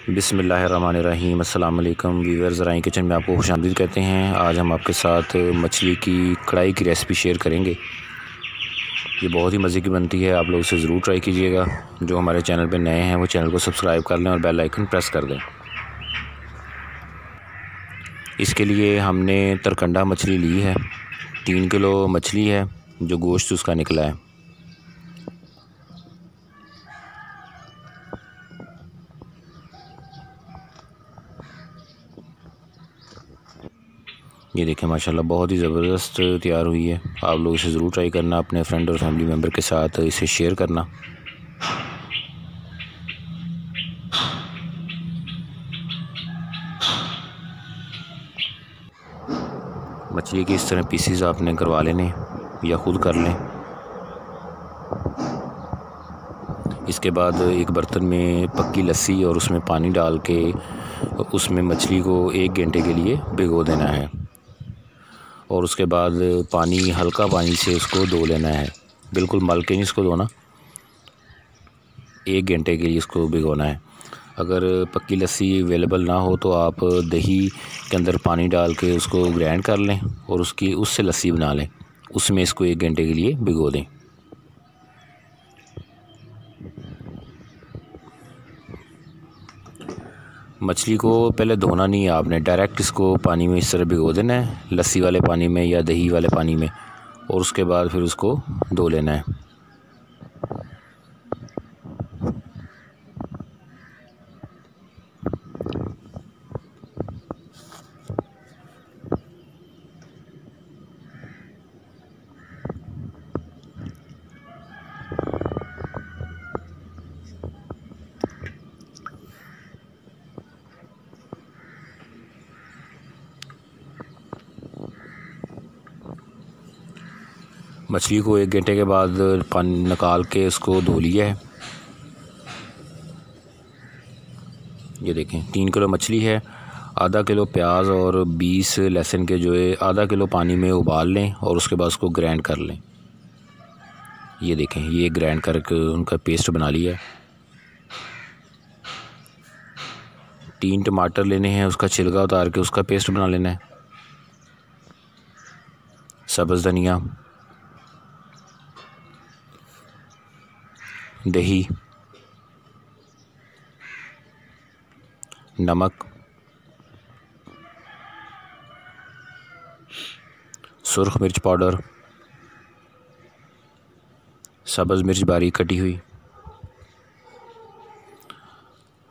बिस्मिल्लाहिर्रहमानिर्रहीम। अस्सलाम वालेकुम व्यूअर्स, ज़राई किचन में आपको खुशामदीद कहते हैं। आज हम आपके साथ मछली की कढ़ाई की रेसिपी शेयर करेंगे। ये बहुत ही मज़े की बनती है, आप लोग इसे ज़रूर ट्राई कीजिएगा। जो हमारे चैनल पे नए हैं वो चैनल को सब्सक्राइब कर लें और बेल आइकन प्रेस कर दें। इसके लिए हमने तरकंडा मछली ली है, 3 किलो मछली है जो गोश्त उसका निकला है। ये देखें माशाल्लाह बहुत ही ज़बरदस्त तैयार हुई है। आप लोग इसे ज़रूर ट्राई करना, अपने फ्रेंड और फैमिली मेम्बर के साथ इसे शेयर करना। मछली के इस तरह पीसीज आपने करवा लेने या ख़ुद कर लें। इसके बाद एक बर्तन में पक्की लस्सी और उसमें पानी डाल के उसमें मछली को 1 घंटे के लिए भिगो देना है और उसके बाद हल्का पानी से उसको धो लेना है। बिल्कुल मल के नहीं इसको धोना, 1 घंटे के लिए इसको भिगोना है। अगर पक्की लस्सी अवेलेबल ना हो तो आप दही के अंदर पानी डाल के उसको ग्राइंड कर लें और उससे लस्सी बना लें, उसमें इसको 1 घंटे के लिए भिगो दें। मछली को पहले धोना नहीं है आपने, डायरेक्ट इसको पानी में इस तरह भिगो देना है, लस्सी वाले पानी में या दही वाले पानी में, और उसके बाद फिर उसको धो लेना है। मछली को 1 घंटे के बाद पानी निकाल के उसको धो लिया है। ये देखें 3 किलो मछली है, आधा किलो प्याज और 20 लहसुन के जो है आधा किलो पानी में उबाल लें और उसके बाद उसको ग्राइंड कर लें। ये देखें ये ग्राइंड करके उनका पेस्ट बना लिया है। 3 टमाटर लेने हैं, उसका छिलका उतार के उसका पेस्ट बना लेना है। सब्ज़ धनिया, दही, नमक, सुर्ख मिर्च पाउडर, सब्ज़ मिर्च बारीक कटी हुई,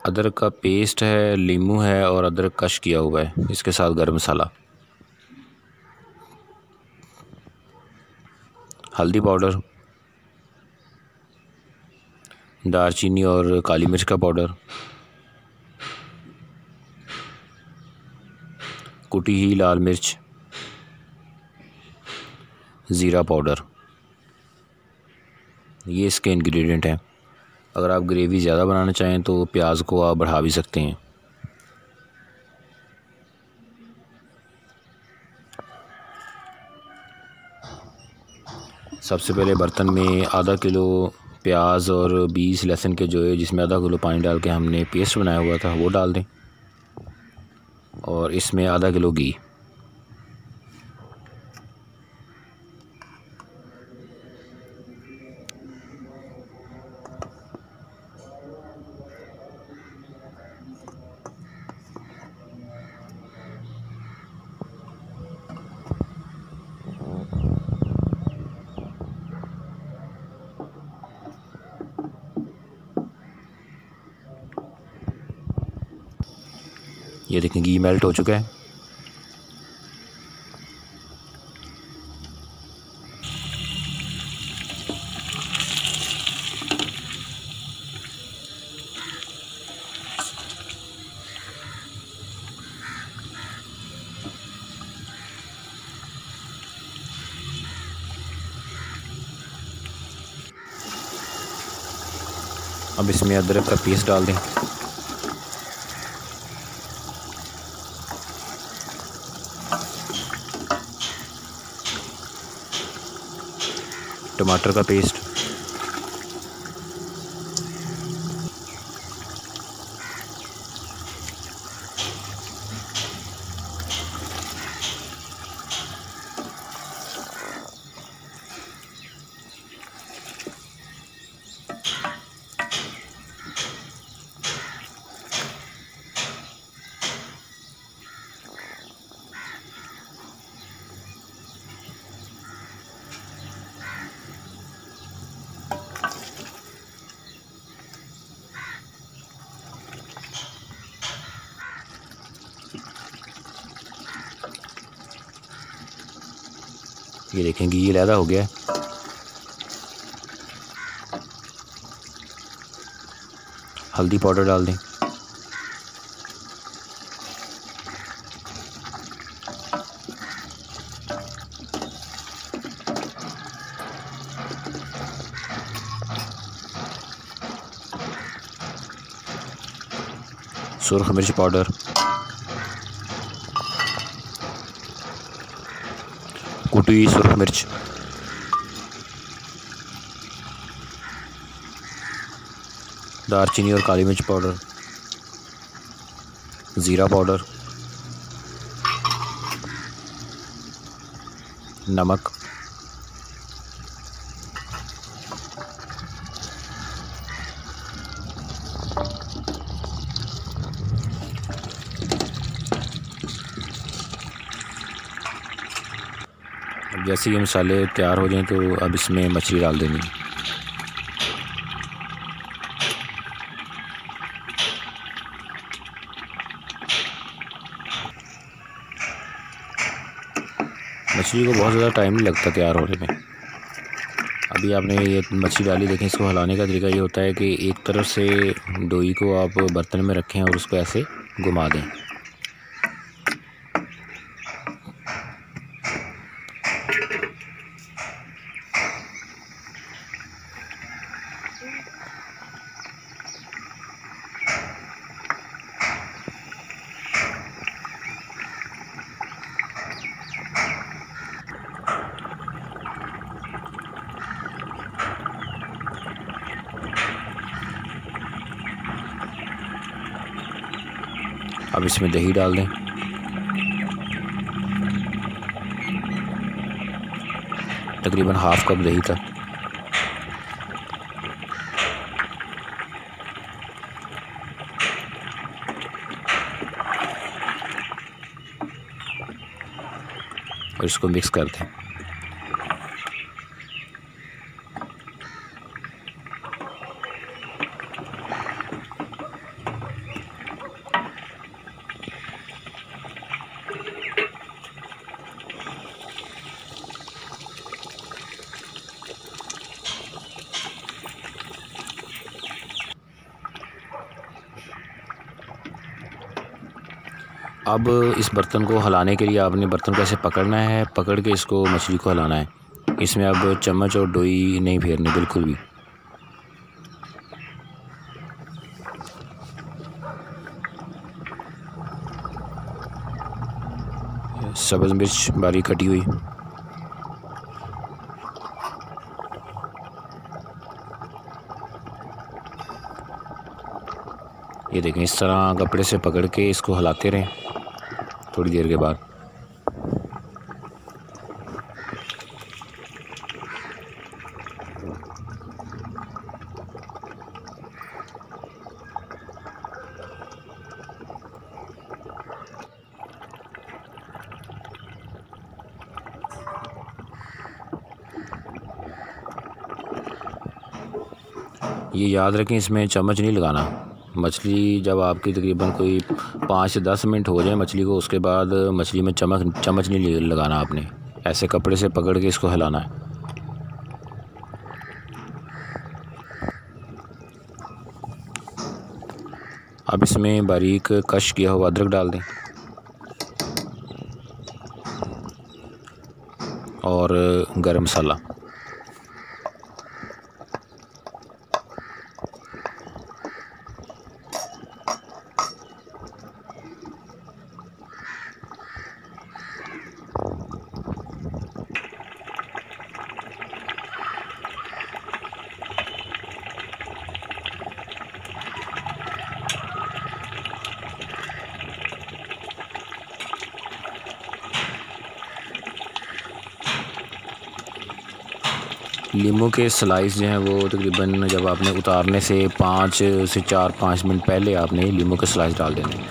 अदरक का पेस्ट है, लीमू है और अदरक कश किया हुआ है, इसके साथ गरम मसाला, हल्दी पाउडर, दालचीनी और काली मिर्च का पाउडर, कुटी हुई लाल मिर्च, ज़ीरा पाउडर। ये इसके इंग्रेडिएंट हैं। अगर आप ग्रेवी ज़्यादा बनाना चाहें तो प्याज को आप बढ़ा भी सकते हैं। सबसे पहले बर्तन में आधा किलो प्याज और 20 लहसुन के जो है जिसमें आधा किलो पानी डाल के हमने पेस्ट बनाया हुआ था वो डाल दें और इसमें आधा किलो घी। ये देखें घी मेल्ट हो चुका है। अब इसमें अदरक का पेस्ट डाल दें। टमाटर का पेस्ट, ये देखें घी अलहदा हो गया है। हल्दी पाउडर डाल दें। सुरख मिर्च पाउडर, कुटी हुई सुरख मिर्च, दालचीनी और काली मिर्च पाउडर, ज़ीरा पाउडर, नमक, अब जैसे ये मसाले तैयार हो जाएं तो अब इसमें मछली डाल देनी है। मछली को बहुत ज़्यादा टाइम नहीं लगता तैयार होने में। अभी आपने ये मछली डाली, देखें इसको हिलाने का तरीका ये होता है कि एक तरफ से डोई को आप बर्तन में रखें और उसको ऐसे घुमा दें। अब इसमें दही डाल दें। तकरीबन हाफ़ कप दही था। और इसको मिक्स कर दें। अब इस बर्तन को हिलाने के लिए आपने बर्तन को ऐसे पकड़ना है, पकड़ के इसको मछली को हिलाना है। इसमें अब चम्मच और डोई नहीं फेरनी बिल्कुल भी। सब्ज़ मिर्च बारीक कटी हुई, ये देखें इस तरह कपड़े से पकड़ के इसको हिलाते रहें थोड़ी देर के बाद। ये याद रखें इसमें चम्मच नहीं लगाना। मछली जब आपकी तकरीबन कोई 5 से 10 मिनट हो जाए मछली को, उसके बाद मछली में चम्मच नहीं लगाना आपने। ऐसे कपड़े से पकड़ के इसको हिलाना है। अब इसमें बारीक कश किया हुआ अदरक डाल दें और गरम मसाला। लीमू के स्लाइस जो हैं वो तकरीबन जब आपने उतारने से 5 से 4-5 मिनट पहले आपने लीमू के स्लाइस डाल देने।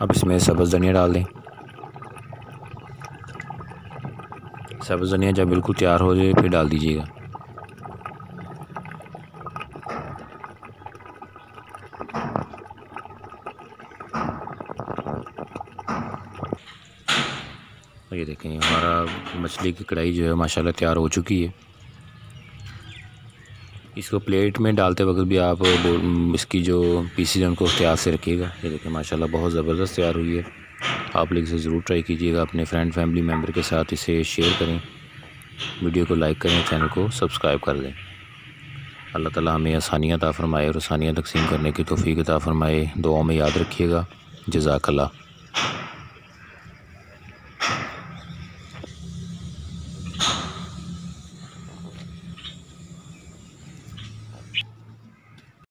अब इसमें सब्ज़ धनिया डाल दें। सब्ज़ धनिया जब बिल्कुल तैयार हो जाए फिर डाल दीजिएगा। ये देखें हमारा मछली की कढ़ाई जो है माशाल्लाह तैयार हो चुकी है। इसको प्लेट में डालते वक्त भी आप इसकी जो पीसीज हैं उनको एहतियात से रखिएगा। ये देखें माशाल्लाह बहुत ज़बरदस्त तैयार हुई है। आप लोग इसे ज़रूर ट्राई कीजिएगा, अपने फ्रेंड फैमिली मेम्बर के साथ इसे शेयर करें, वीडियो को लाइक करें, चैनल को सब्सक्राइब कर लें। अल्लाह ताला हमें आसानियाँ अता फ़रमाए और आसानियाँ तक़सीम करने की तौफ़ीक़ अता फ़रमाए। दुआओं में याद रखिएगा। जज़ाकल्लाह।